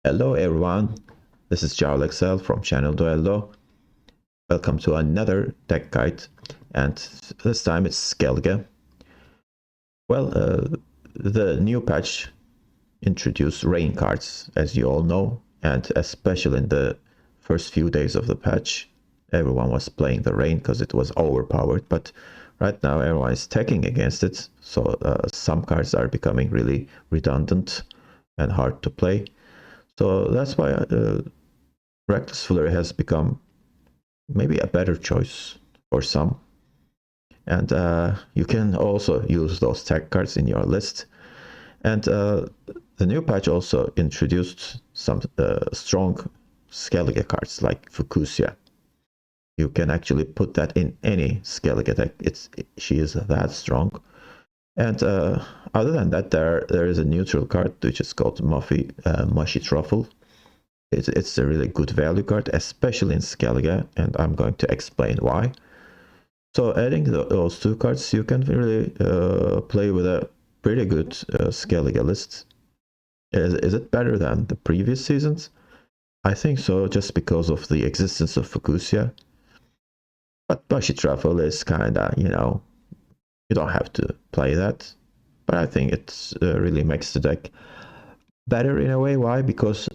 Hello everyone, this is Jarl Excel from Channel Duello. Welcome to another deck guide, and this time it's Skellige. Well, the new patch introduced rain cards, as you all know, and especially in the first few days of the patch, everyone was playing the rain because it was overpowered, but right now everyone is attacking against it, so some cards are becoming really redundant and hard to play. So that's why Reckless Flurry has become maybe a better choice for some. And you can also use those tag cards in your list. And the new patch also introduced some strong Skellige cards like Fukusia. You can actually put that in any Skellige deck. She is that strong. And other than that, there is a neutral card which is called Mushy Truffle. It's a really good value card, especially in Skellige, and I'm going to explain why. So adding those two cards, you can really play with a pretty good Skellige list. Is it better than the previous seasons? I think so, just because of the existence of Fukusia. But Mushy Truffle is kinda, you don't have to play that. But I think it really makes the deck better in a way. Why? Because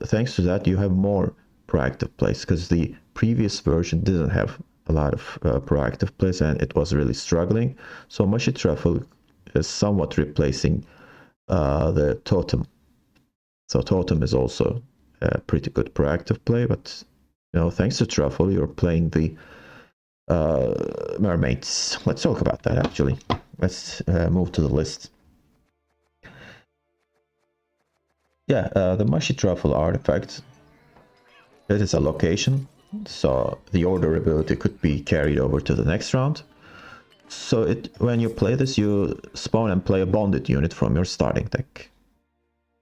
thanks to that, you have more proactive plays, because the previous version didn't have a lot of proactive plays and it was really struggling. So Mushy Truffle is somewhat replacing the Totem. So Totem is also a pretty good proactive play, but thanks to Truffle, you're playing the mermaids. Let's talk about that actually. Let's move to the list. Yeah, the Mushy Truffle artifact, it is a location, so the order ability could be carried over to the next round. So when you play this, you spawn and play a bonded unit from your starting deck.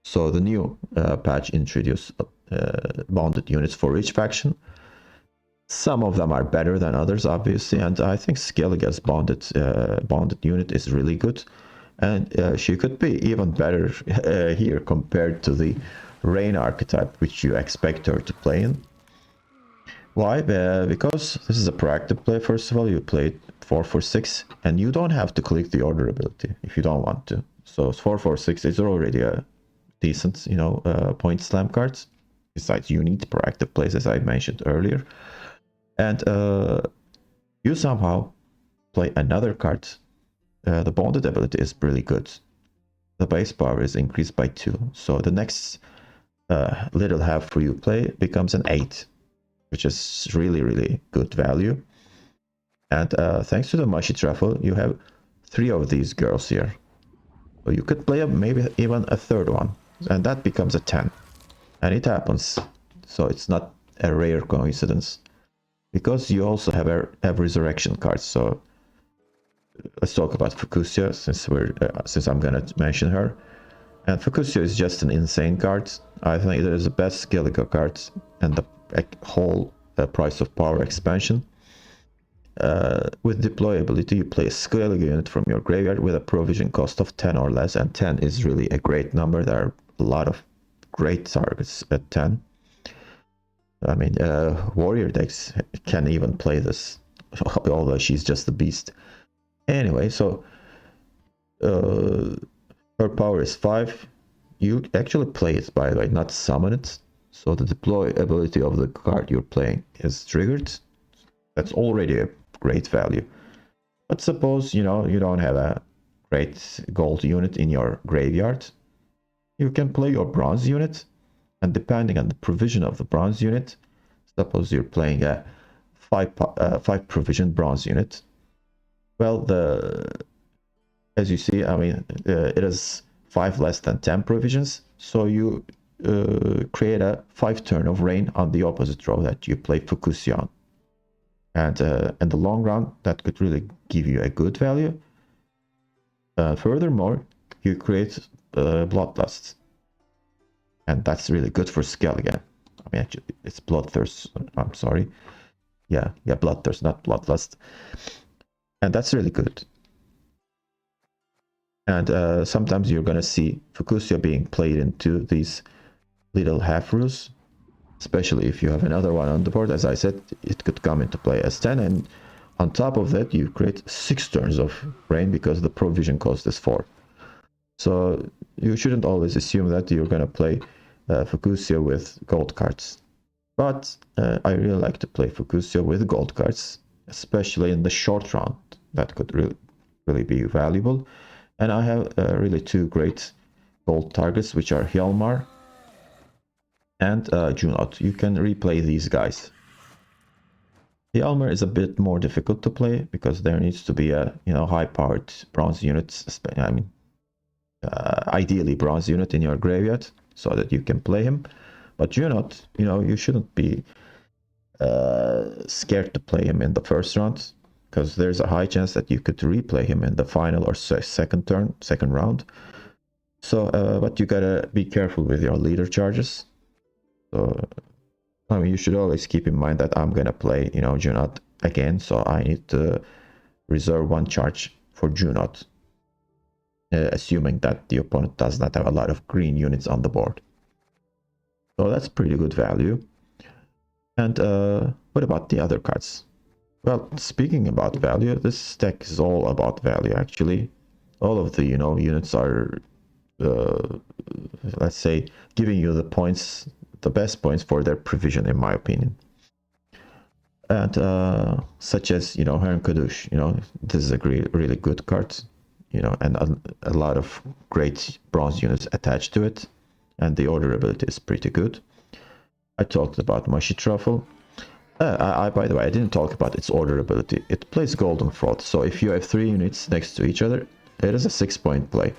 So the new patch introduced bonded units for each faction. Some of them are better than others, obviously, and I think Skellige's bonded unit is really good. And she could be even better here compared to the Rain archetype, which you expect her to play in. Why? Because this is a proactive play. First of all, you play 4/6, and you don't have to click the order ability if you don't want to. So 4/6 is already a decent, point slam cards. Besides, you need proactive plays, as I mentioned earlier, and you somehow play another card. The bonded ability is really good. The base power is increased by 2, so the next little half for you play becomes an 8, which is really, really good value. And thanks to the Mushy Truffle, you have 3 of these girls here. So you could play maybe even a third one, and that becomes a 10. And it happens, so it's not a rare coincidence. Because you also have resurrection cards, so let's talk about Fukusia since I'm gonna mention her. And Fukusia is just an insane card. I think it is the best Skellige card and the whole price of power expansion. With deployability, you play a Skellige unit from your graveyard with a provision cost of 10 or less, and 10 is really a great number. There are a lot of great targets at 10. I mean, warrior decks can even play this, although she's just a beast. Anyway, so her power is 5. You actually play it, by the way, not summon it. So the deploy ability of the card you're playing is triggered. That's already a great value. But suppose, you don't have a great gold unit in your graveyard. You can play your bronze unit, and depending on the provision of the bronze unit, suppose you're playing a 5 provision bronze unit. Well, as you see, I mean, it is 5 less than 10 provisions, so you create a 5 turn of rain on the opposite row that you play Fukusia on. And in the long run, that could really give you a good value. Furthermore, you create Bloodlust, and that's really good for Skellige. I mean, actually, it's Bloodthirst. I'm sorry. Yeah, Bloodthirst, not Bloodlust. And that's really good. And sometimes you're going to see Fukusia being played into these little half ruse, especially if you have another one on the board. As I said, it could come into play as 10, and on top of that you create 6 turns of rain because the provision cost is 4. So you shouldn't always assume that you're gonna play Fukusio with gold cards. But I really like to play Fukusio with gold cards, especially in the short round. That could really be valuable. And I have really 2 great gold targets, which are Hjalmar and Junot. You can replay these guys. Hjalmar is a bit more difficult to play because there needs to be a high-powered bronze unit. I mean, ideally bronze unit in your graveyard so that you can play him. But Junot, you shouldn't be scared to play him in the first round because there's a high chance that you could replay him in the final or second round. So, but you gotta be careful with your leader charges. So, I mean, you should always keep in mind that I'm gonna play, Junot again, so I need to reserve 1 charge for Junot, assuming that the opponent does not have a lot of green units on the board. So that's pretty good value. And what about the other cards? Well, speaking about value, this deck is all about value, actually. All of the, units are, let's say, giving you the best points for their provision, in my opinion. And such as, Herm Kadush, this is a really good card, and a lot of great bronze units attached to it. And the order ability is pretty good. I talked about Mushy Truffle. By the way, I didn't talk about its order ability. It plays Golden Froth, so if you have 3 units next to each other, it is a 6-point play.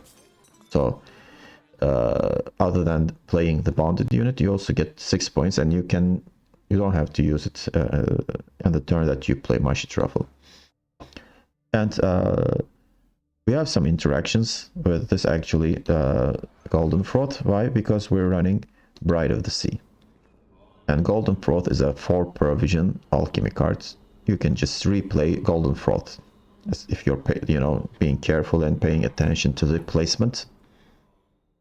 So, other than playing the bonded unit, you also get 6 points, and you don't have to use it on the turn that you play Mushy Truffle. And we have some interactions with this, actually, Golden Froth. Why? Because we're running Bride of the Sea. And Golden Froth is a 4 provision alchemy card. You can just replay Golden Froth if you're, being careful and paying attention to the placement.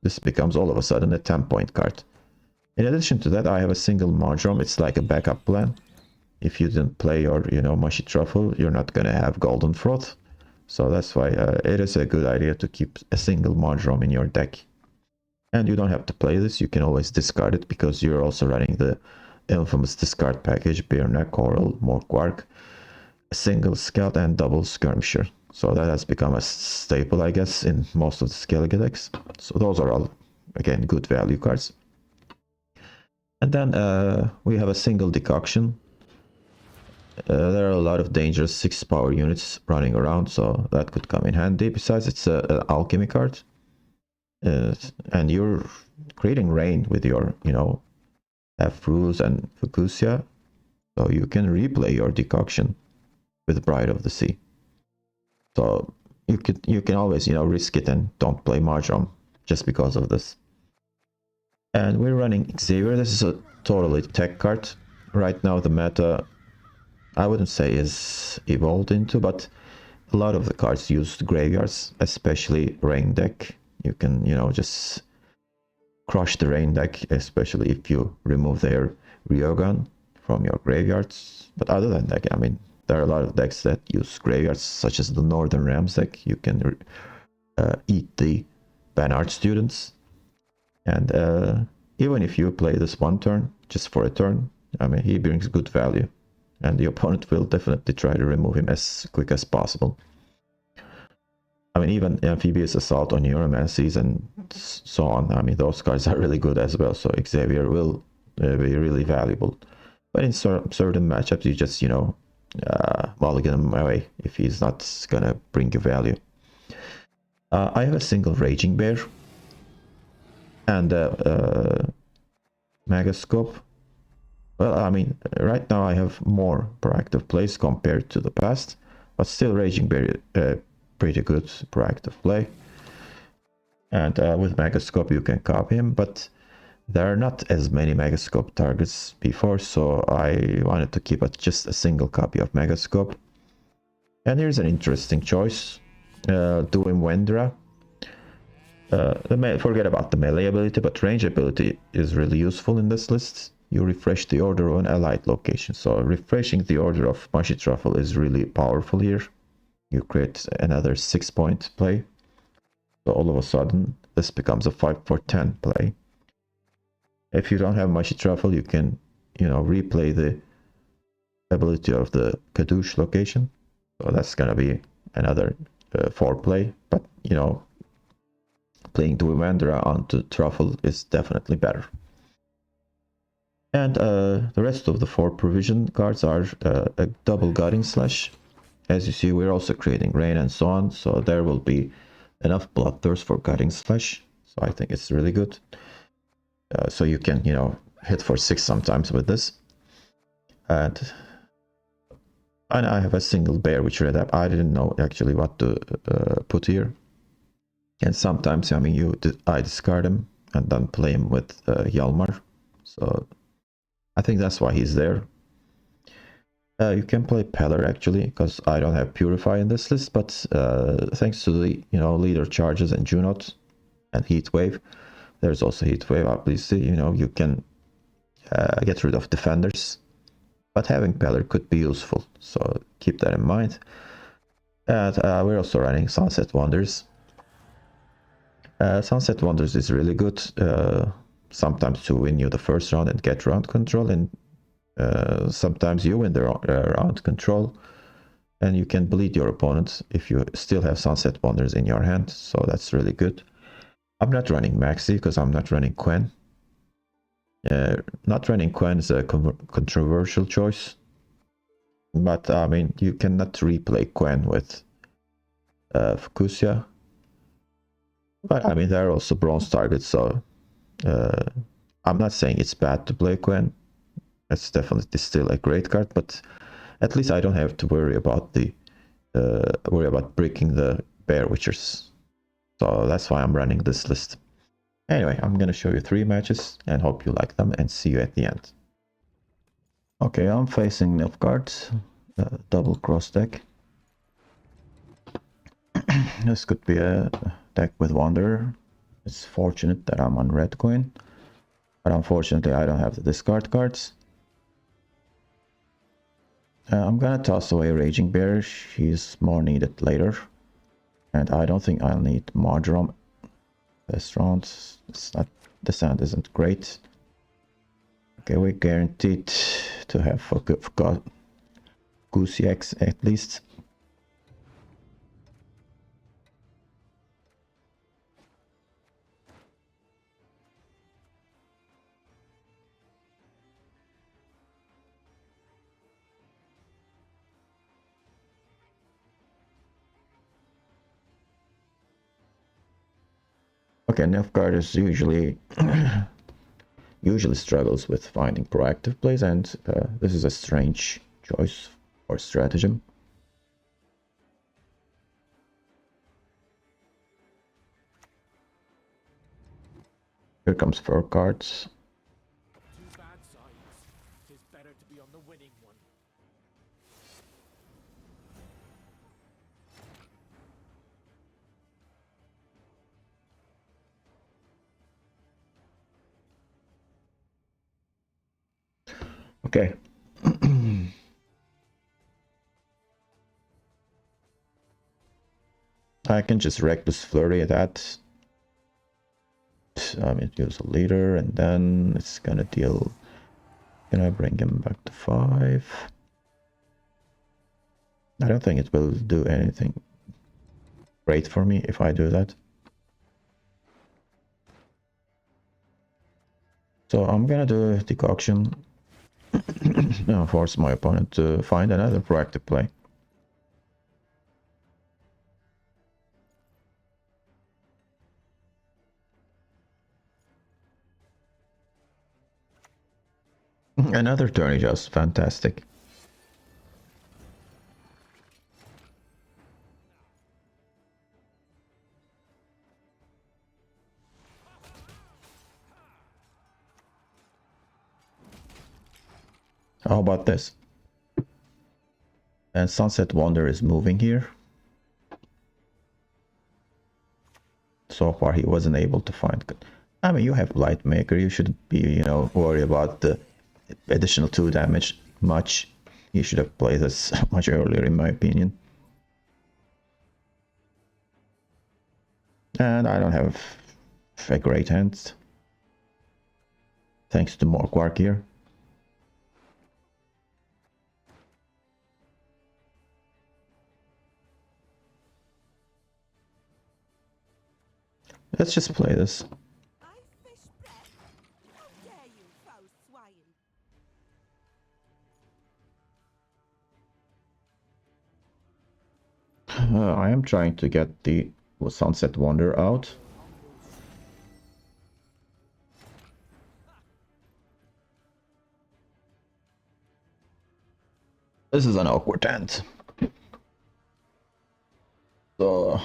This becomes all of a sudden a 10-point card. In addition to that, I have a single Marjoram. It's like a backup plan. If you didn't play your, Mushy Truffle, you're not gonna have Golden Froth. So that's why it is a good idea to keep a single Marjoram in your deck. And you don't have to play this, you can always discard it because you're also running the infamous discard package, Bear Neck, Coral, Morkwark, a single Scout and double Skirmisher. So that has become a staple, I guess, in most of the Skellige decks. So those are all, again, good value cards. And then we have a single Decoction. There are a lot of dangerous 6-power units running around, so that could come in handy. Besides, it's an alchemy card. And you're creating rain with your, F-Ruse and Fukusia, so you can replay your Decoction with Bride of the Sea. So you can always, risk it and don't play Marjoram just because of this. And we're running Xavier. This is a totally tech card. Right now the meta, I wouldn't say is evolved into, but a lot of the cards use graveyards, especially Rain deck. You can, just crush the Rain deck, especially if you remove their Ryogan from your graveyards. But other than that, I mean, there are a lot of decks that use graveyards, such as the Northern Rams deck. You can eat the Banard students. And even if you play this 1 turn, just for a turn, I mean, he brings good value. And the opponent will definitely try to remove him as quick as possible. I mean, even Amphibious Assault on Neuromancies and so on, I mean, those cards are really good as well, so Xavier will be really valuable. But in certain matchups, you just, mulligan him away if he's not gonna bring you value. I have a single Raging Bear and Megascope. Well, I mean, right now I have more proactive plays compared to the past, but still Raging Bear, pretty good proactive play. And with Megascope you can copy him, but there are not as many Megascope targets before, so I wanted to keep just a single copy of Megascope. And here's an interesting choice, Duim Wendra. Forget about the melee ability, but range ability is really useful in this list. You refresh the order of an allied location. So refreshing the order of Mushy Truffle is really powerful here. You create another 6-point play. So all of a sudden, this becomes a 5 for 10 play. If you don't have Mushy Truffle, you can, replay the ability of the Kadoosh location. So that's gonna be another 4 play. But, playing the Wimandra onto Truffle is definitely better. And the rest of the 4 provision cards are a double Guiding Slash. As you see, we're also creating Rain and so on, so there will be enough Bloodthirst for Guiding Slash. So I think it's really good. So you can, hit for 6 sometimes with this. And I have a single bear which read up. I didn't know actually what to put here. And sometimes, I discard him and then play him with Hjalmar. So I think that's why he's there. You can play Peller actually, because I don't have Purify in this list, but thanks to the, leader charges and Junot and Heatwave, there's also Heatwave, obviously, you can get rid of defenders, but having Peller could be useful, so keep that in mind. And we're also running Sunset Wonders. Sunset Wonders is really good, sometimes to win you the first round and get round control, and sometimes you win the round control and you can bleed your opponent if you still have Sunset Wonders in your hand, so that's really good. I'm not running Maxi because I'm not running Quen. Not running Quen is a controversial choice, but you cannot replay Quen with Fukusia. But there are also bronze targets, so I'm not saying it's bad to play Quen. It's definitely still a great card, but at least I don't have to worry about breaking the Bear Witchers. So that's why I'm running this list. Anyway, I'm gonna show you 3 matches and hope you like them, and see you at the end. Okay, I'm facing Nilfgaard, double cross deck. This could be a deck with Wanderer. It's fortunate that I'm on red coin, but unfortunately I don't have the discard cards. I'm gonna toss away Raging Bear, she's more needed later. And I don't think I'll need Marjoram this round. The sound isn't great. Okay, we're guaranteed to have Goosey X at least. Okay, Nilfgaard is usually struggles with finding proactive plays, and this is a strange choice or stratagem. Here comes 4 cards. Two bad sides. Tis better to be on the winning one. Okay. I can just Reckless Flurry at that. Use a leader, and then it's gonna deal. Can I bring him back to 5? I don't think it will do anything great for me if I do that. So I'm gonna do a decoction. Force my opponent to find another proactive play. Another turn adjust, fantastic. How about this? And Sunset Wander is moving here. so far he wasn't able to find. I mean, you have Blightmaker, you shouldn't be, you know, worried about the additional 2 damage much. You should have played this much earlier, in my opinion. And I don't have a great hand, thanks to more Quark here. Let's just play this. I am trying to get the Sunset Wonder out. This is an awkward hand. So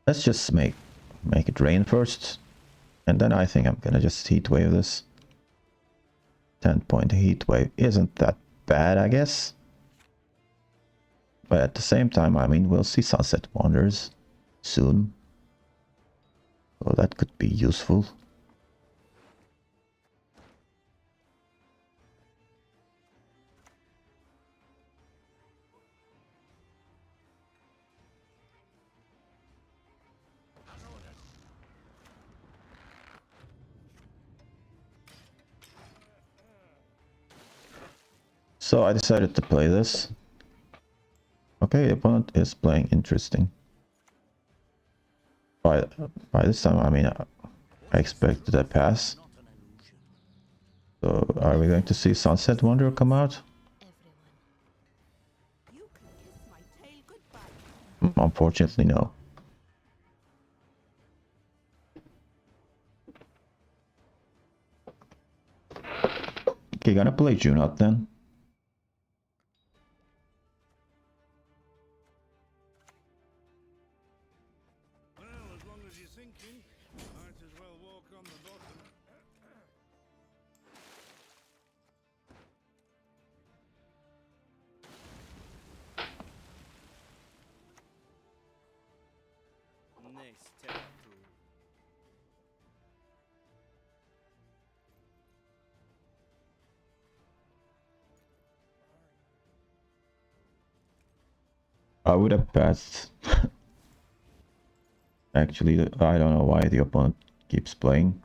let's just make it rain first, and then I think I'm gonna just heat wave this. 10-point heat wave isn't that bad, I guess. But at the same time, I mean, we'll see Sunset Wonders soon. So that could be useful. So I decided to play this. Okay, the opponent is playing interesting. By this time, I mean, I expected a pass. So are we going to see Sunset Wonder come out? Unfortunately, no. Okay, gonna play Junot then. I would have passed. Actually, I don't know why the opponent keeps playing.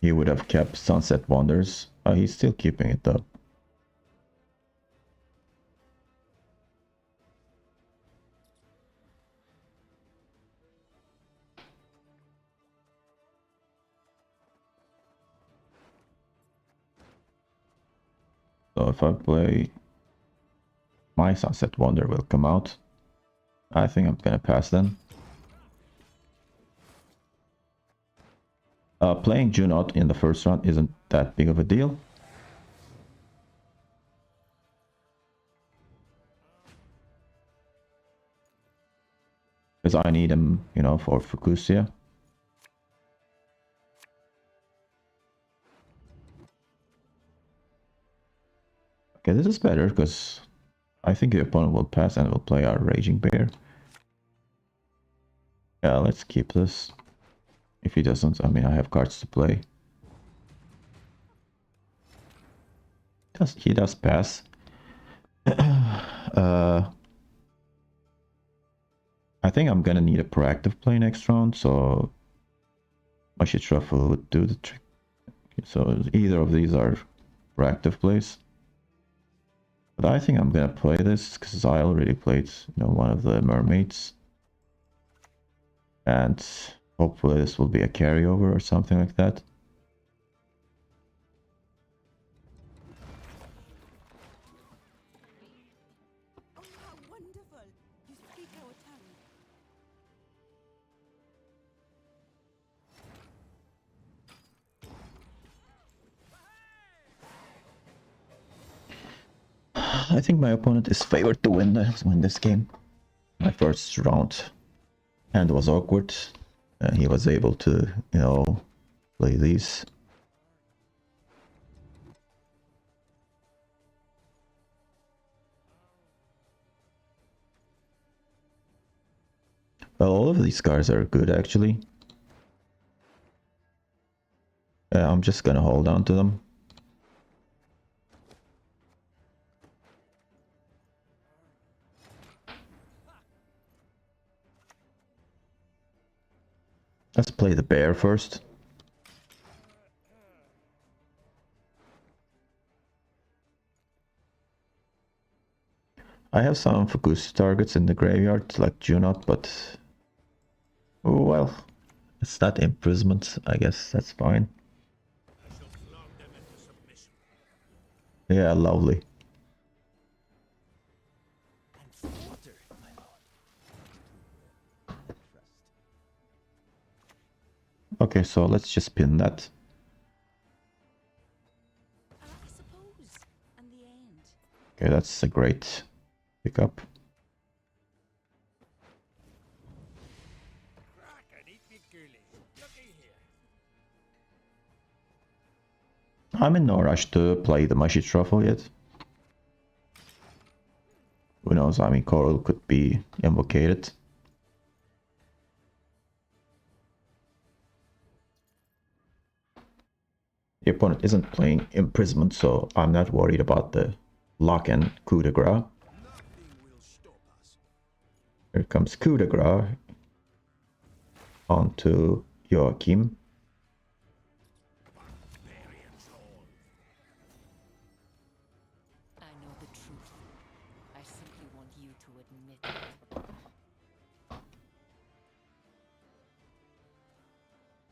He would have kept Sunset Wonders. He's still keeping it though. So if I play, my Sunset Wonder will come out. I think I'm gonna pass then. Playing Junot in the first round isn't that big of a deal. Because I need him, you know, for Fukusia. Okay, this is better because I think the opponent will pass and will play our Raging Bear. Yeah, let's keep this. If he doesn't, I mean, I have cards to play. He does pass. I think I'm gonna need a proactive play next round, so Mushy Truffle would do the trick. So either of these are proactive plays. But I think I'm gonna play this because I already played, you know, one of the mermaids. And hopefully this will be a carryover or something like that. Oh, how wonderful! You speak our tongue. I think my opponent is favored to win this game. My first round hand was awkward. He was able to, you know, play these. Well, all of these cards are good actually. I'm just gonna hold on to them. Let's play the bear first. I have some focus targets in the graveyard, like Junot, but... well, it's not imprisonment, I guess that's fine. Yeah, lovely. Okay, so let's just pin that. I suppose. And the end. Okay, that's a great pickup. I'm in no rush to play the Mushy Truffle yet. Who knows, I mean, Coral could be invocated. The opponent isn't playing Imprisonment, so I'm not worried about the lock and coup de grace. Here comes coup de grace onto Joachim. I know the truth. I simply want you to admit it.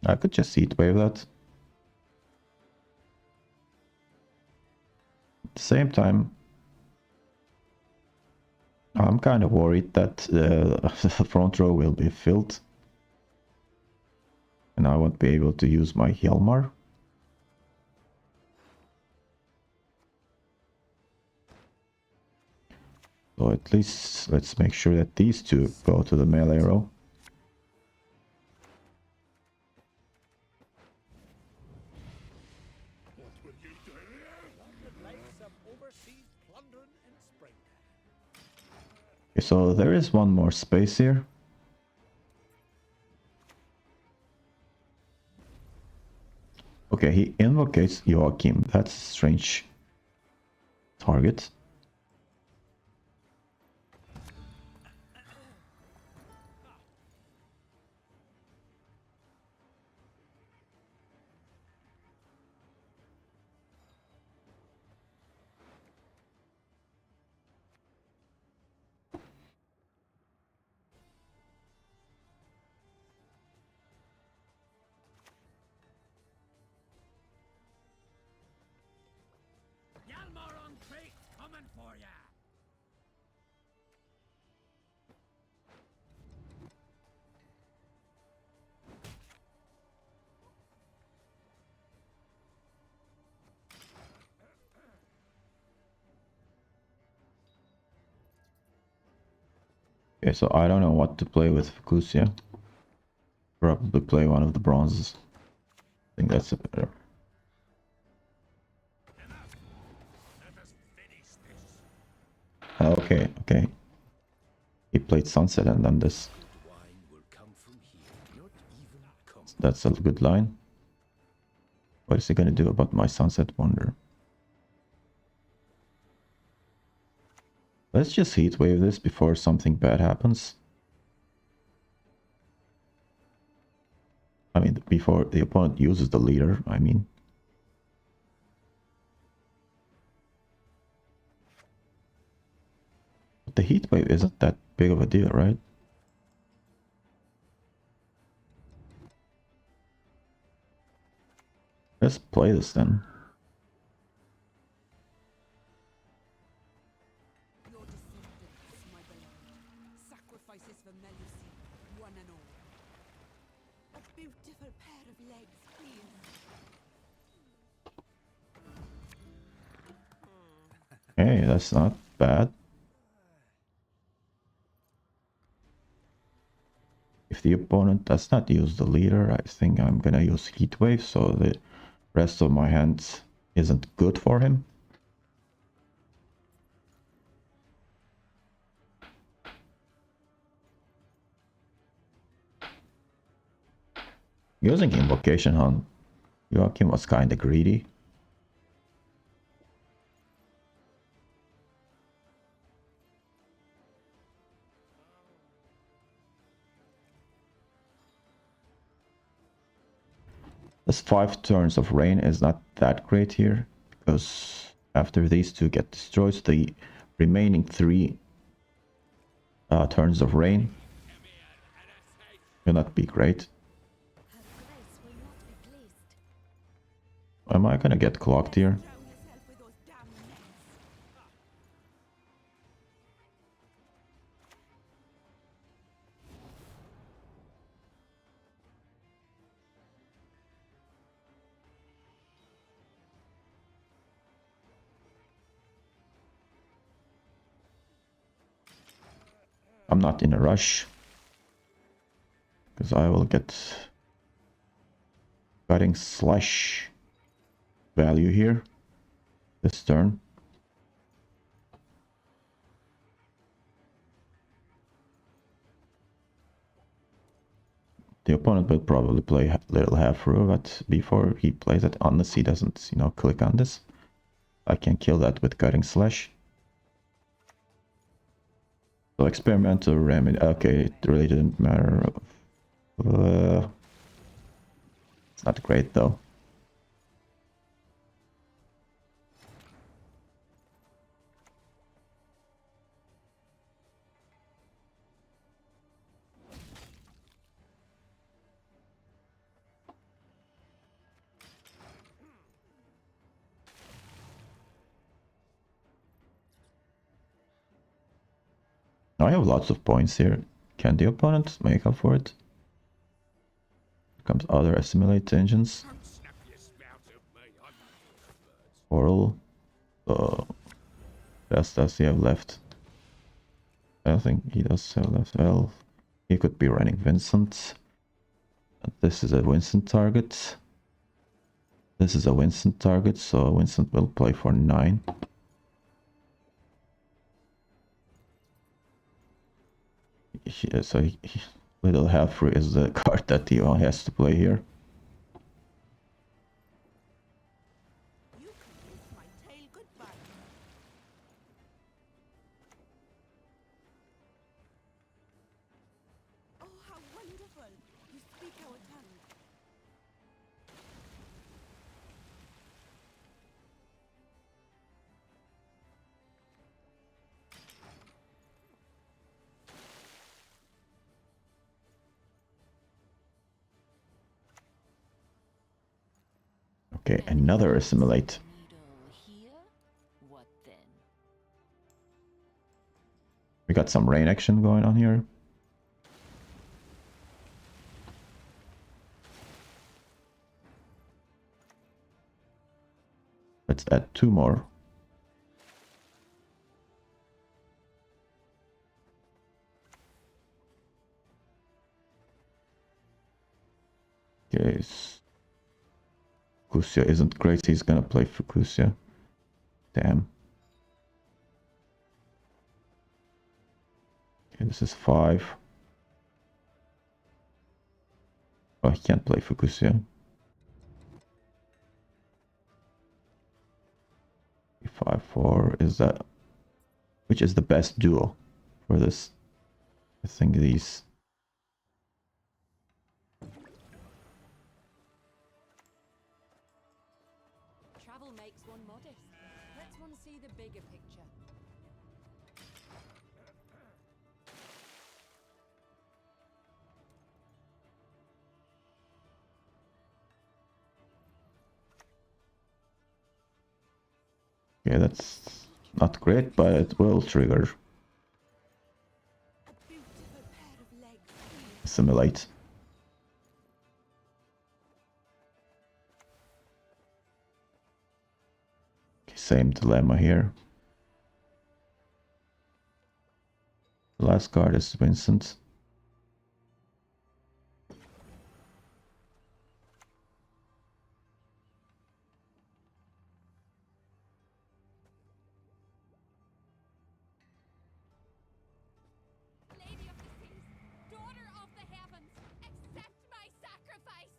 I could just Heatwave that. At the same time, I'm kind of worried that the front row will be filled. And I won't be able to use my Hjalmar. So at least let's make sure that these two go to the melee row. Okay, so there is one more space here. Okay, he invocates Joachim. That's a strange target. Yalmar on crate coming for ya. Okay, so I don't know what to play with Fukusia. Probably play one of the bronzes. I think that's a better. Okay, okay. He played Sunset and then this. That's a good line. What is he gonna do about my Sunset Wonder? Let's just Heatwave this before something bad happens. I mean, before the opponent uses the leader, I mean. But the Heatwave isn't that big of a deal, right? Let's play this then. Your descendants, my beloved. Sacrifices for Melusi, one and all. A beautiful pair of legs, please. Hey, that's not bad. If the opponent does not use the leader, I think I'm gonna use Heatwave, so the rest of my hand isn't good for him. Using Invocation on Joachim was kinda greedy. This 5 turns of rain is not that great here, because after these two get destroyed, the remaining 3 turns of rain will not be great. Her grace will not be pleased. Am I gonna get clocked here? Drown yourself with those damn nets. I'm not in a rush, because I will get cutting slash value here this turn. The opponent will probably play a little half row, but before he plays it, unless he doesn't, you know, click on this, I can kill that with cutting slash. So experimental remedy. Okay, it really didn't matter. It's not great though. I have lots of points here. Can the opponent make up for it? Here comes other assimilate engines. Snap your spout at me. I'm birds. Oral. What does he have left? I don't think he does have left. Well, he could be running Vincent. This is a Vincent target. This is a Vincent target, so Vincent will play for 9. Little Halfree is the card that he has to play here. You can kiss my tail goodbye. Oh, how wonderful! You speak our tongue. Okay, another assimilate. Needle here? What then? We got some rain action going on here. Let's add 2 more. Okay. Fukusia isn't great, he's gonna play Fukusia. Damn. Okay, this is 5. Oh, he can't play Fukusia. 5-4 is that... Which is the best duo for this? I think these... Travel makes one modest. Lets one see the bigger picture. Yeah, that's not great, but it will trigger A beautiful pair of legs. assimilate. Okay, same dilemma here. The last card is Vincent. Lady of the seas, daughter of the heavens, accept my sacrifice.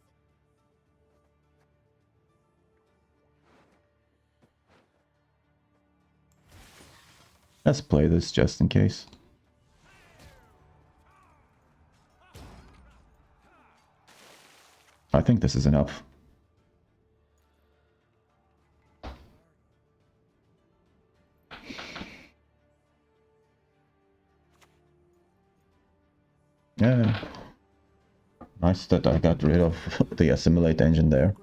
Let's play this just in case. I think this is enough. Yeah. Nice that I got rid of the assimilate engine there.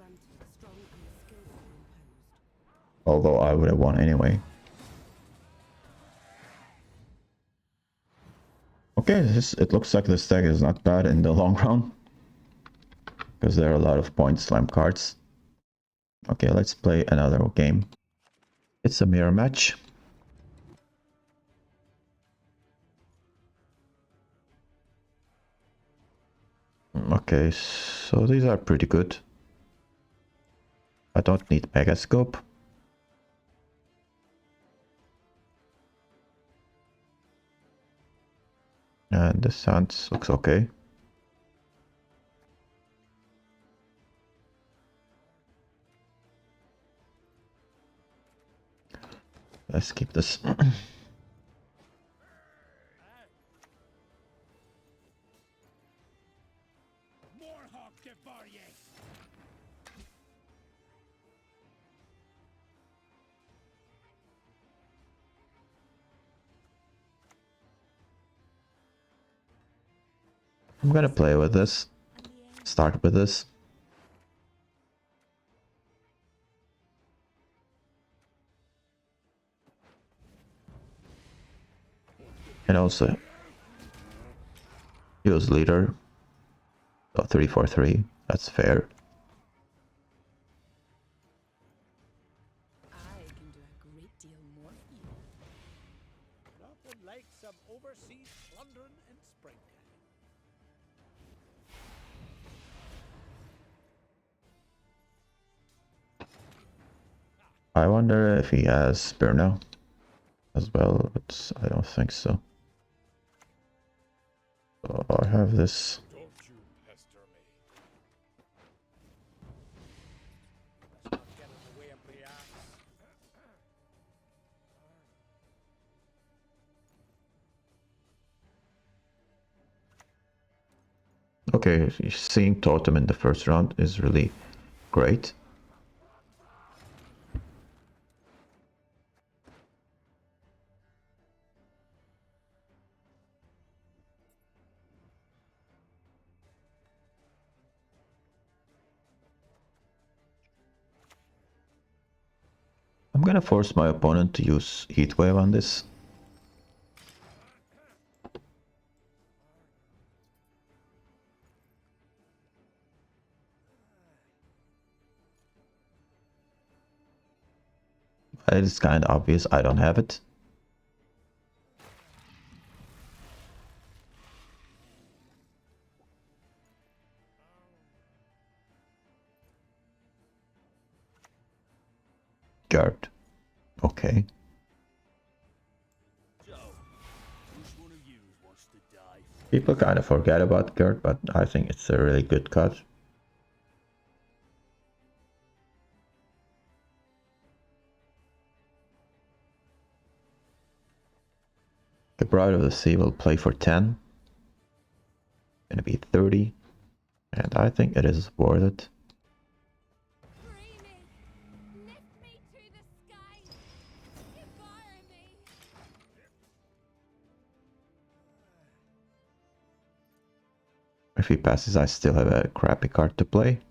Although I would have won anyway. Okay, it looks like this deck is not bad in the long run. Because there are a lot of point slam cards. Okay, let's play another game. It's a mirror match. Okay, so these are pretty good. I don't need Megascope. And the sounds looks okay. Let's keep this. I'm gonna play with this. Start with this. And also use leader. So 3-4-3. That's fair. I can do a great deal more for you. Nothing like some overseas plundering in springtime. I wonder if he has Spurno as well, but I don't think so. So I have this. Don't you pester me. Let's not get in the way of the axe. Okay, seeing Totem in the first round is really great. I'm gonna force my opponent to use Heatwave on this. It's kind of obvious I don't have it. Guard. Okay. People kind of forget about Gert, but I think it's a really good card. The Bride of the Sea will play for 10. Gonna be 30. And I think it is worth it. Free me! Lift me to the sky! Devour me! If he passes, I still have a crappy card to play.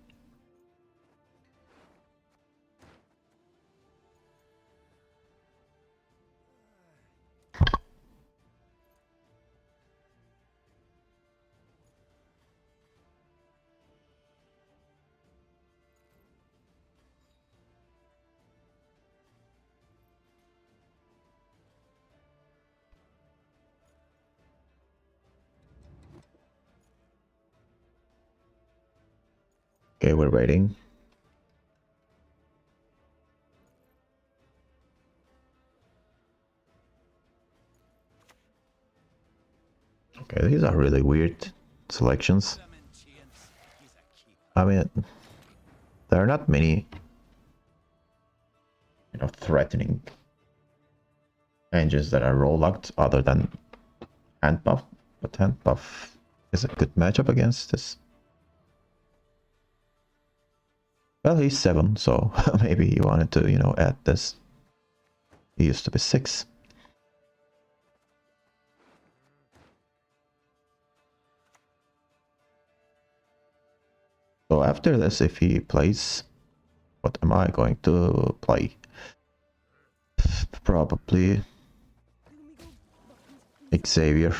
Okay, we're waiting. Okay, these are really weird selections. I mean, there are not many, threatening engines that are roll locked other than hand buff, but hand buff is a good matchup against this. Well, he's 7, so maybe he wanted to, you know, add this. He used to be 6. So after this, if he plays, what am I going to play? Probably Xavier.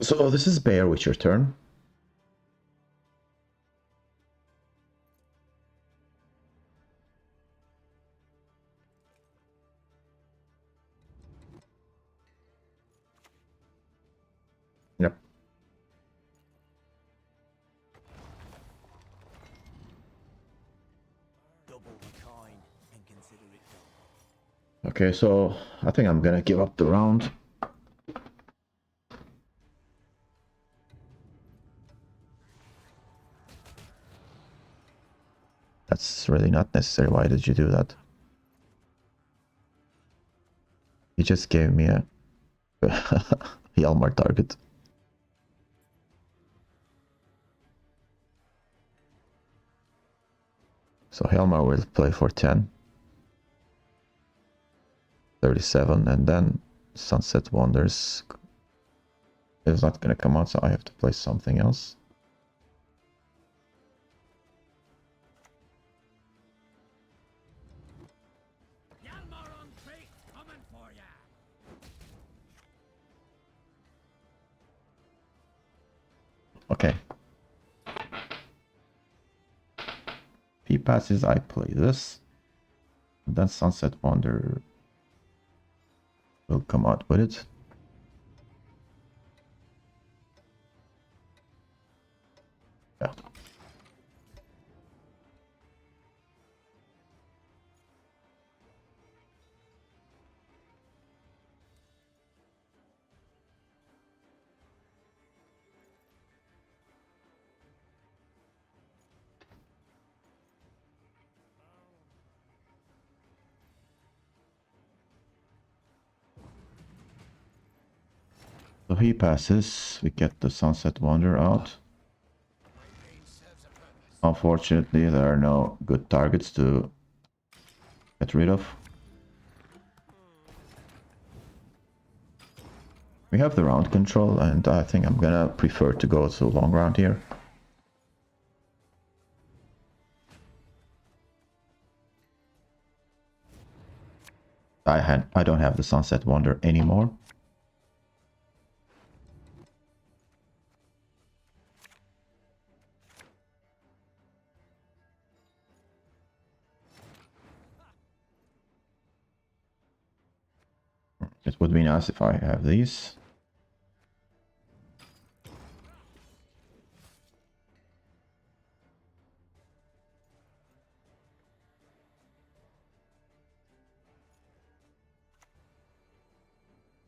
So this is Bear with your turn. Yep. Double the coin and consider it done. Okay, so I think I'm gonna give up the round. That's really not necessary. Why did you do that? He just gave me a Hjalmar target. So Hjalmar will play for 10. 37, and then Sunset Wonders is not gonna come out, so I have to play something else. Yalmar on crate coming for ya. Okay. If he passes, I play this. And then Sunset Wonder will come out with it. Yeah. So he passes, we get the Sunset Wonder out. Unfortunately, there are no good targets to get rid of. We have the round control, and I think I'm gonna prefer to go to long round here. I don't have the Sunset Wonder anymore. It would be nice if I have these.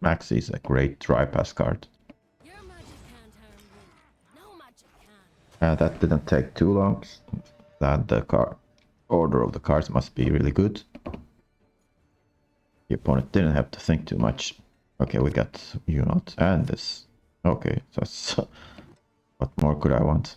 Maxi is a great dry pass card. Your magic can't harm me. No magic can. That didn't take too long. That the card order of the cards must be really good. The opponent didn't have to think too much. Okay, we got Unot and this. Okay, that's what more could I want?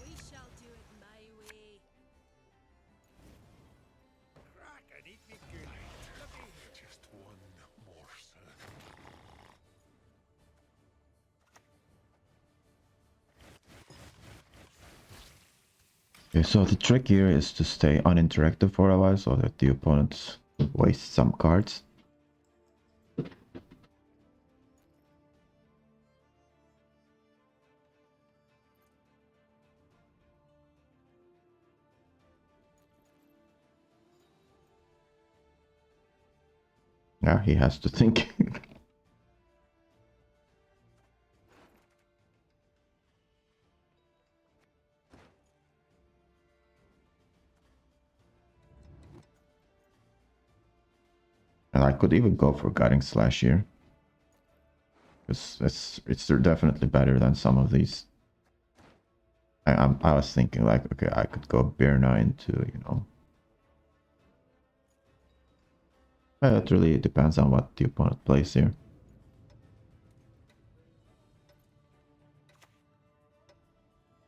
We shall do it my way. Crack and eat me good. Looky here. Just one morsel. Okay, so the trick here is to stay uninteractive for a while so that the opponent wastes some cards. Yeah, he has to think. And I could even go for Guiding Slash here. Because it's definitely better than some of these. I was thinking like, okay, I could go Birna into, you know. It really depends on what the opponent plays here.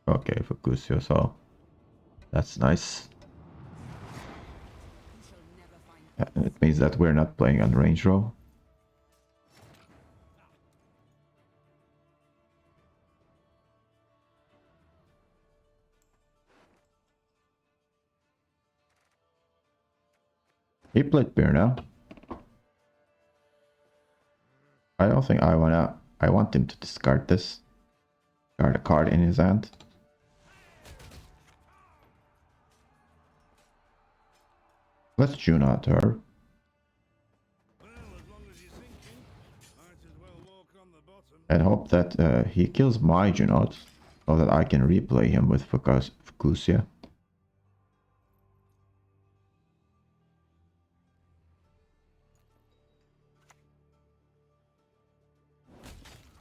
Okay, Focusio, so that's nice. You shall never find It means that we're not playing on range row. He played Birna. I don't think I want him to discard this. Discard a card in his hand. Let's tune out her. And hope that he kills my Junot, so that I can replay him with Fukusia.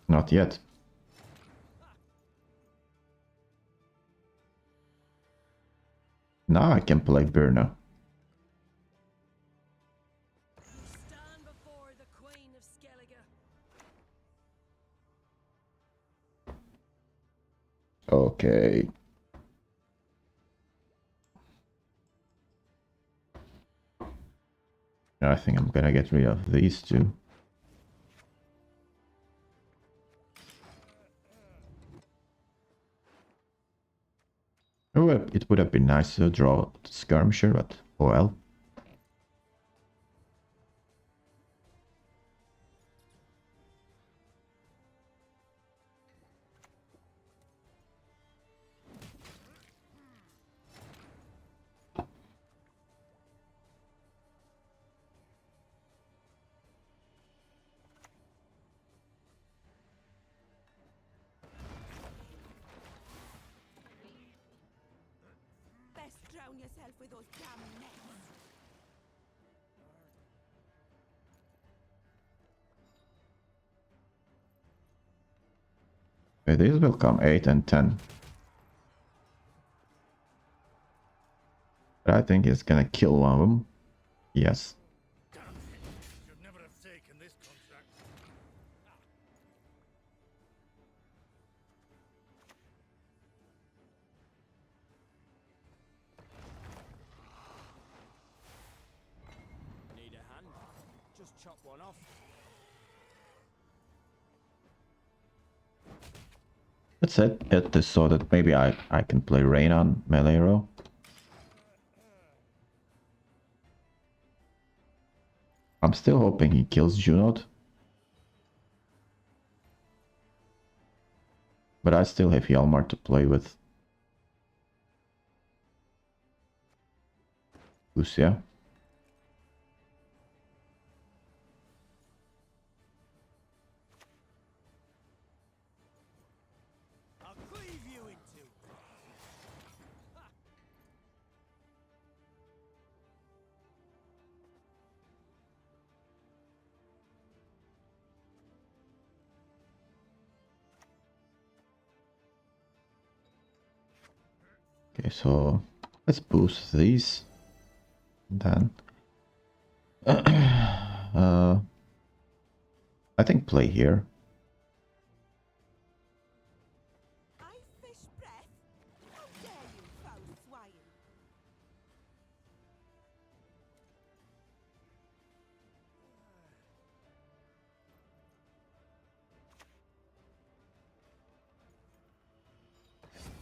Not yet. Now I can play Birna. stand before the Queen of Skellige. Okay. I think I'm gonna get rid of these two. Oh, it would have been nice to draw the Skirmisher, but oh well. Best drown yourself with those damn nets. These will come 8 and 10. But I think it's gonna kill one of them. Yes. Should never have taken this contract. Need a hand? Just chop one off. Let's set it this so that maybe I can play Rain on melee row. I'm still hoping he kills Junot. But I still have Hjalmar to play with. Lucia. I'll cleave you in two. Okay, so let's boost these. And then I think play here. I fish breath? How dare you, foul swine!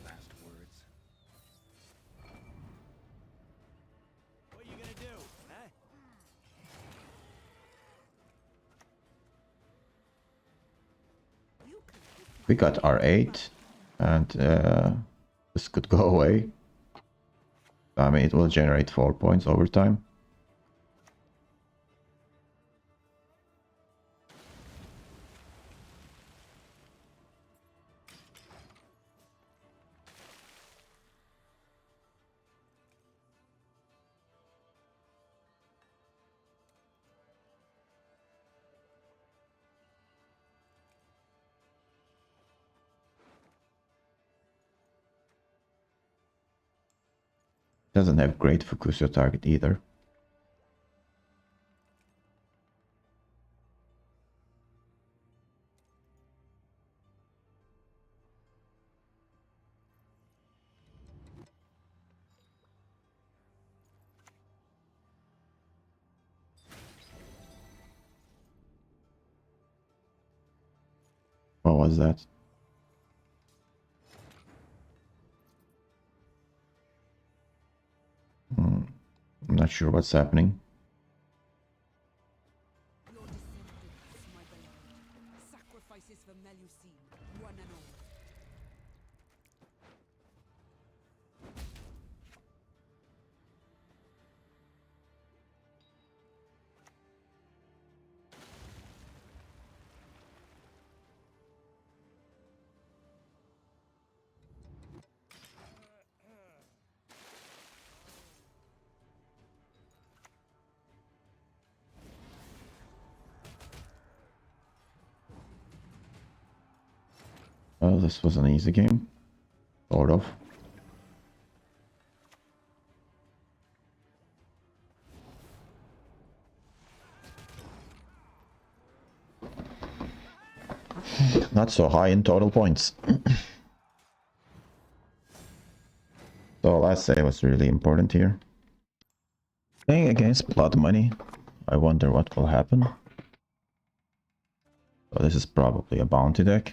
Last words. What are you gonna do, huh? You can kiss my We got R8, and this could go away. I mean, it will generate 4 points over time. Doesn't have great Fukusyo target either. What was that? I'm not sure what's happening. Your descendants, my beloved. Sacrifices for Melusine, one and all. Well, this was an easy game. Sort of. Not so high in total points. So last save was really important here. Playing against blood money. I wonder what will happen. So this is probably a bounty deck.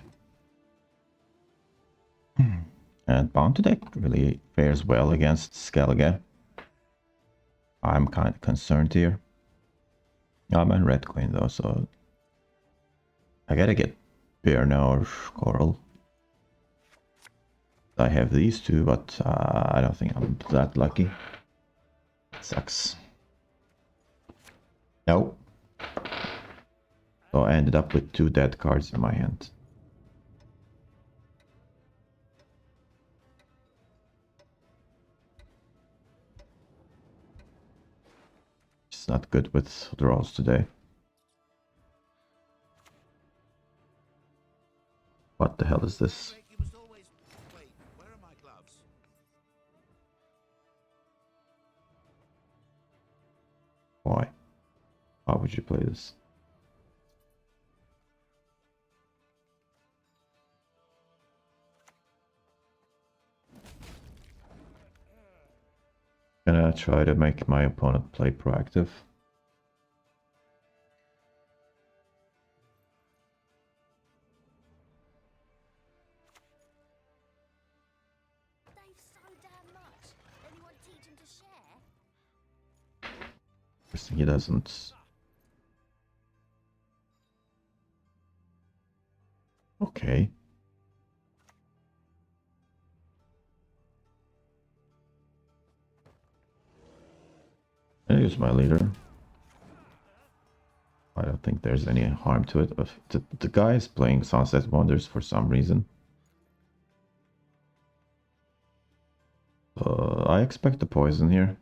And bounty deck really fares well against Skellige. I'm kind of concerned here. I'm in red queen though, so I gotta get Birna or Coral. I have these two, but I don't think I'm that lucky. Sucks. No. So I ended up with 2 dead cards in my hand. It's not good with draws today. What the hell is this? Wait, where are my gloves? Why? Why would you play this? Gonna try to make my opponent play proactive. They've so damn much. Anyone teach him to share? First thing he doesn't. Okay. I use my leader. I don't think there's any harm to it. The guy is playing Sunset Wonders for some reason. I expect the poison here.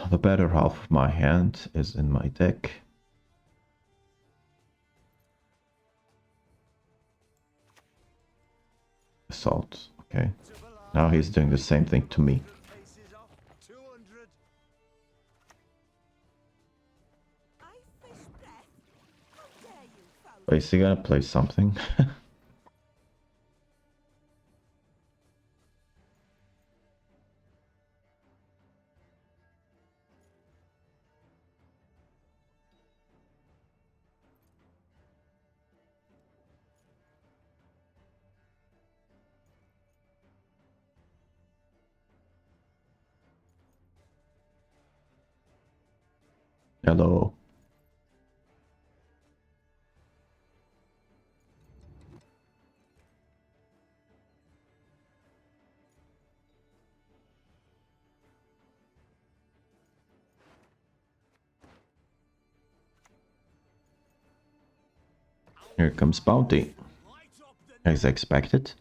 The better half of my hand is in my deck. Assault. Okay. Now he's doing the same thing to me. Faces off. 200. I fish breath. How dare you, foul? Is he gonna play something? Hello. Here comes Bounty. As expected.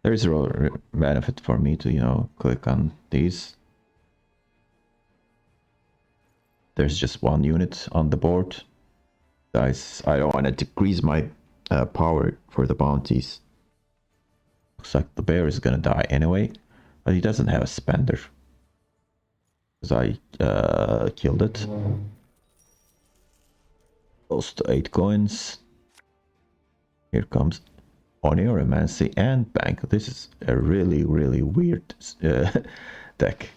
There is a benefit for me to, you know, click on these. There's just one unit on the board. Guys, I don't want to decrease my power for the bounties. Looks like the bear is gonna die anyway, but he doesn't have a spender. Because I killed it. Goes to 8 coins. Here comes Oneiromancy and Bank. This is a really, really weird deck.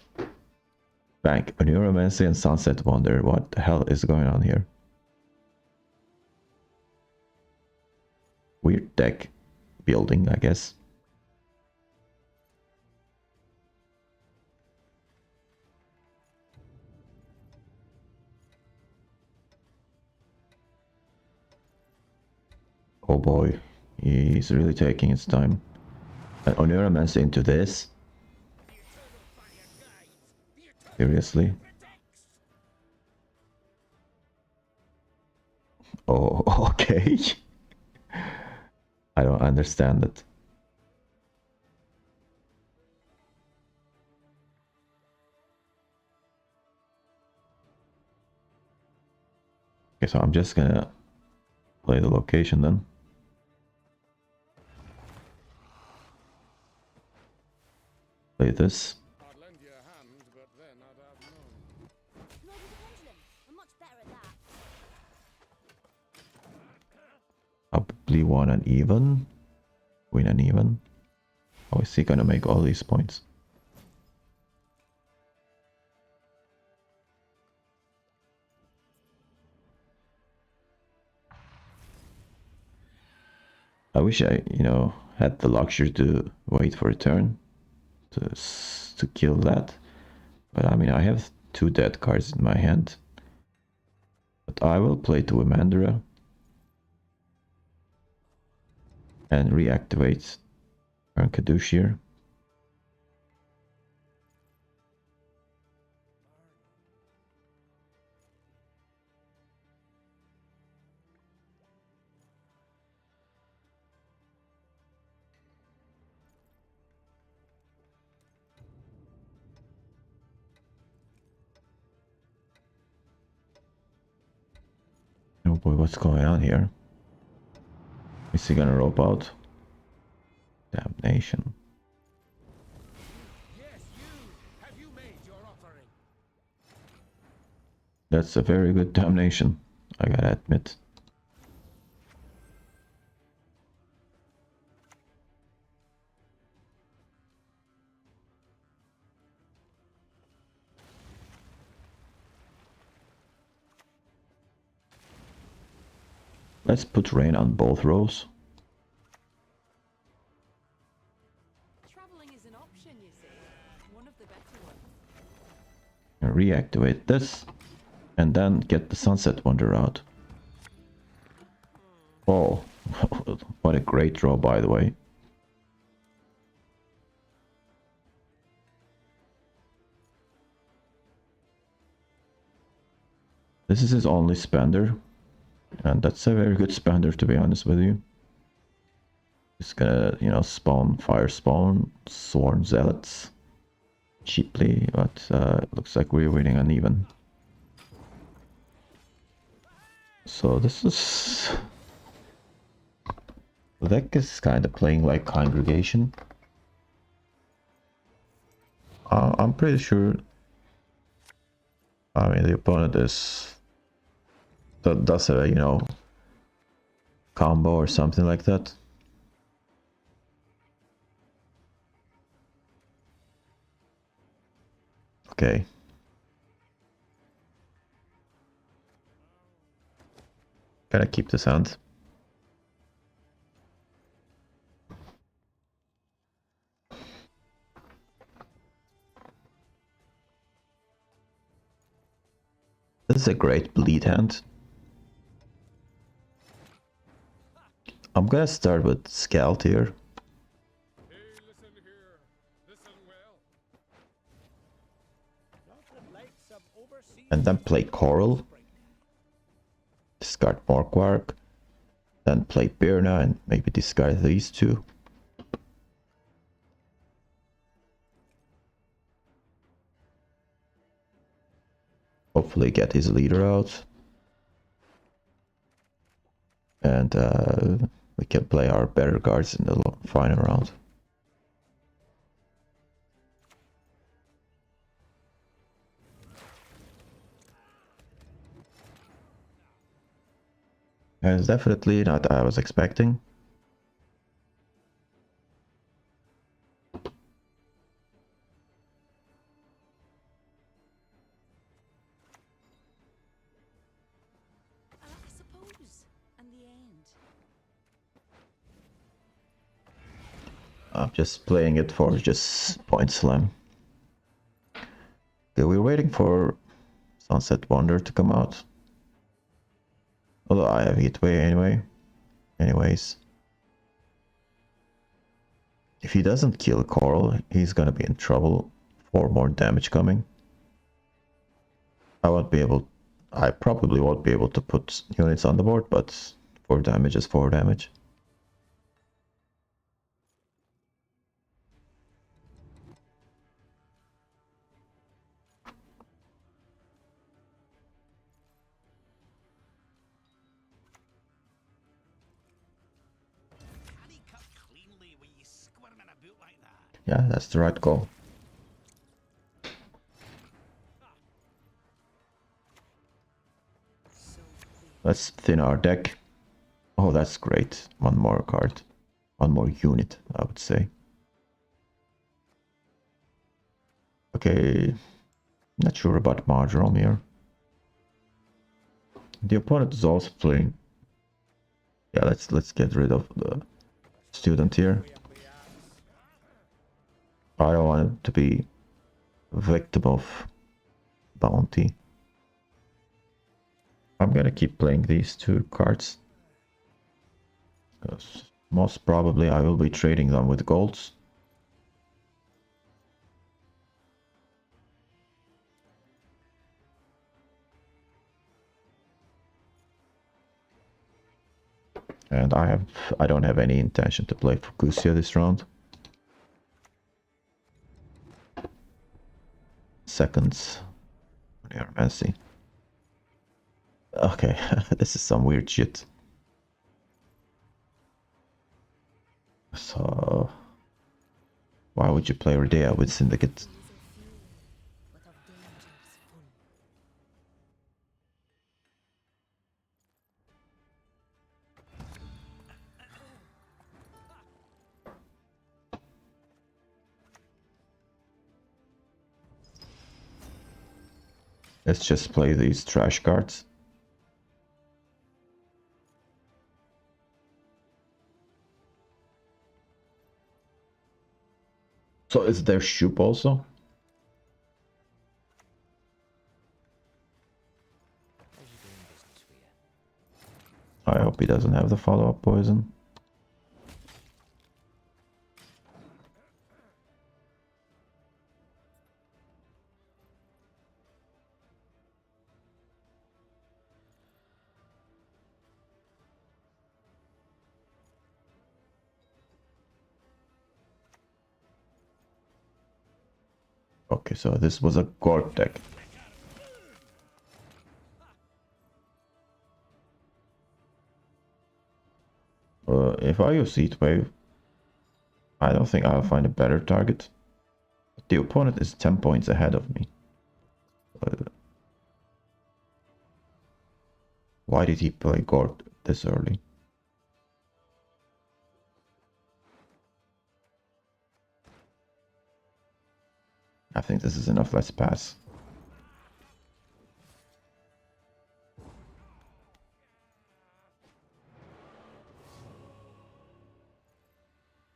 Bank, Oneiromancy and Sunset Wonder. What the hell is going on here? Weird deck building, I guess. Oh boy, he's really taking his time. And Oneiromancy into this. Seriously? Oh, okay. I don't understand it. Okay, so I'm just gonna play the location then. Play this. I'd lend you a hand, but then I'd have none. Roll with the pendulum. I'm much better at that. Probably won an even. Win an even. How is he gonna make all these points? I wish I, you know, had the luxury to wait for a turn to kill that. But I mean, I have 2 dead cards in my hand. But I will play to Mandara and reactivate Kadushir. Oh boy, what's going on here? Is he gonna rope out? Damnation. Yes, you! Have you made your offering? That's a very good damnation, I gotta admit. Let's put rain on both rows. Traveling is an option, you see. One of the better ones. And reactivate this. And then get the Sunset Wonder out. Oh, what a great draw, by the way. This is his only spender. And that's a very good spender, to be honest with you. He's gonna, you know, spawn, fire spawn, Sworn Zealots. Cheaply, but it looks like we're winning uneven. So this is... The deck is kind of playing like Congregation. I'm pretty sure... I mean, the opponent is... that does a, you know, combo or something like that. Okay. Gotta keep this hand. This is a great bleed hand. I'm gonna start with Scald here. Hey, listen here. Listen well. Nothing like some overseas And then play Coral. Discard more Quark. Then play Birna and maybe discard these two. hopefully get his leader out. And we can play our better cards in the final round. And it's definitely not what I was expecting. I suppose. And the end. I'm just playing it for just point slam. Okay, we're waiting for Sunset Wonder to come out. Although I have Heatwave anyway. Anyways. If he doesn't kill Coral, he's gonna be in trouble. 4 more damage coming. I probably won't be able to put units on the board, but 4 damage is 4 damage. Can he cut cleanly when you squirming about like that? Yeah, that's the right call. Let's thin our deck. Oh, that's great. 1 more card. 1 more unit, I would say. Okay, not sure about Marjoram here. The opponent is also playing. Yeah, let's get rid of the student here. I don't want him to be a victim of bounty. I'm gonna keep playing these 2 cards. Because most probably I will be trading them with golds. And I don't have any intention to play Fukusia this round. Seconds. Neomancy. Okay, this is some weird shit. So why would you play Rodea with Syndicate? But of dangers full. Let's just play these trash cards. So is there Shoop also? I hope he doesn't have the follow-up poison. Okay, so this was a Gorp deck. If I use Heatwave, I don't think I'll find a better target. The opponent is 10 points ahead of me. Why did he play Gorp this early? I think this is enough, let's pass.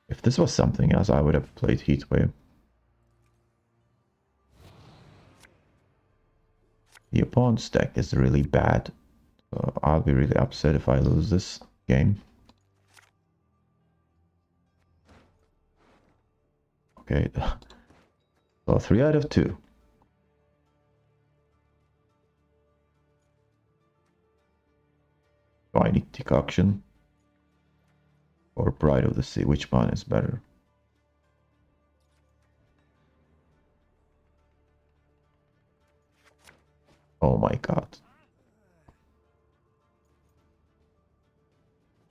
If this was something else, I would have played Heatwave. The opponent's deck is really bad. So I'll be really upset if I lose this game. Okay, so 3 out of 2. Do I need Decoction or Bride of the Sea? Which one is better? Oh my god.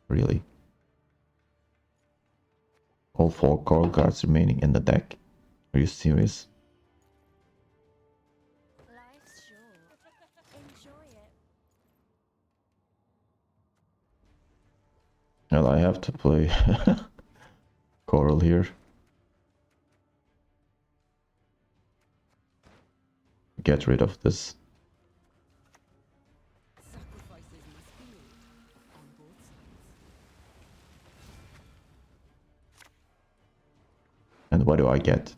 Really? All 4 core cards remaining in the deck? Are you serious? Life's short. Enjoy it. Well, I have to play Coral here. Get rid of this. Sacrifices must be made on both sides. And what do I get?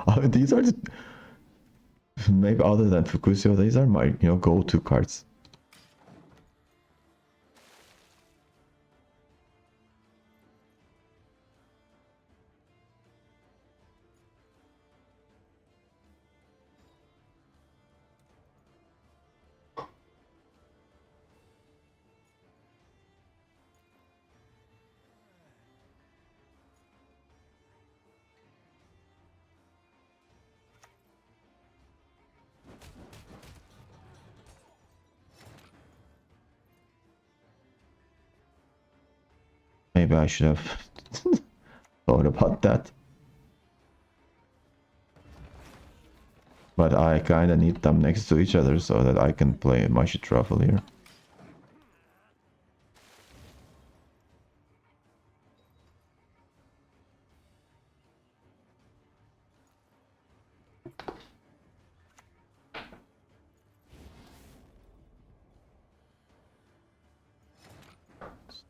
Oh, these are the... Maybe other than Fukusio, these are my, go-to cards. Maybe I should have thought about that. But I kinda need them next to each other so that I can play Mushy Truffle here.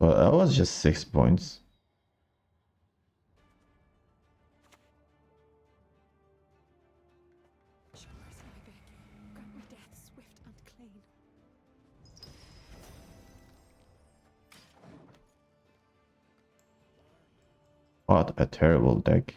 So that was just 6 points. Show mercy, I beg. Grant me death swift and clean. What a terrible deck.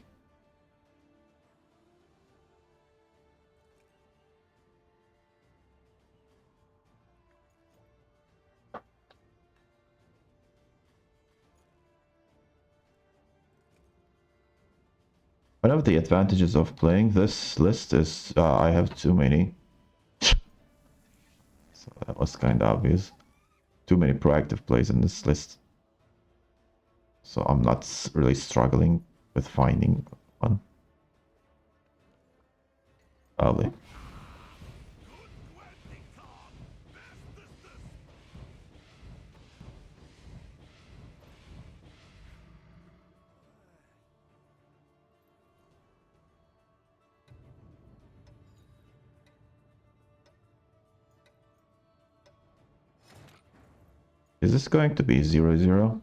One of the advantages of playing this list is I have too many. So that was kind of obvious. Too many proactive plays in this list. So I'm not really struggling with finding one. Probably. Is this going to be 0-0?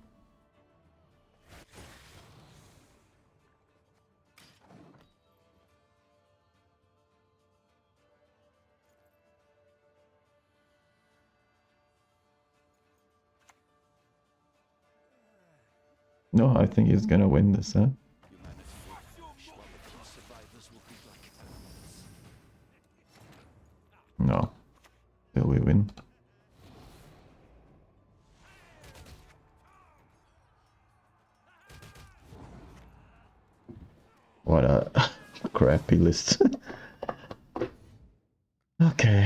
No, I think he's gonna win this, huh? No. Will we win? What a crappy list. Okay.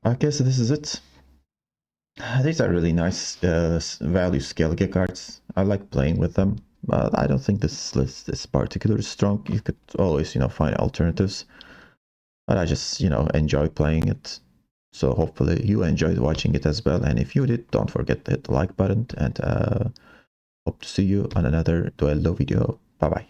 I guess this is it. These are really nice value scale cards. I like playing with them, but I don't think this list is particularly strong. You could always, find alternatives. But I just, enjoy playing it. So hopefully you enjoyed watching it as well. And if you did, don't forget to hit the like button. And hope to see you on another Duello video. Bye bye.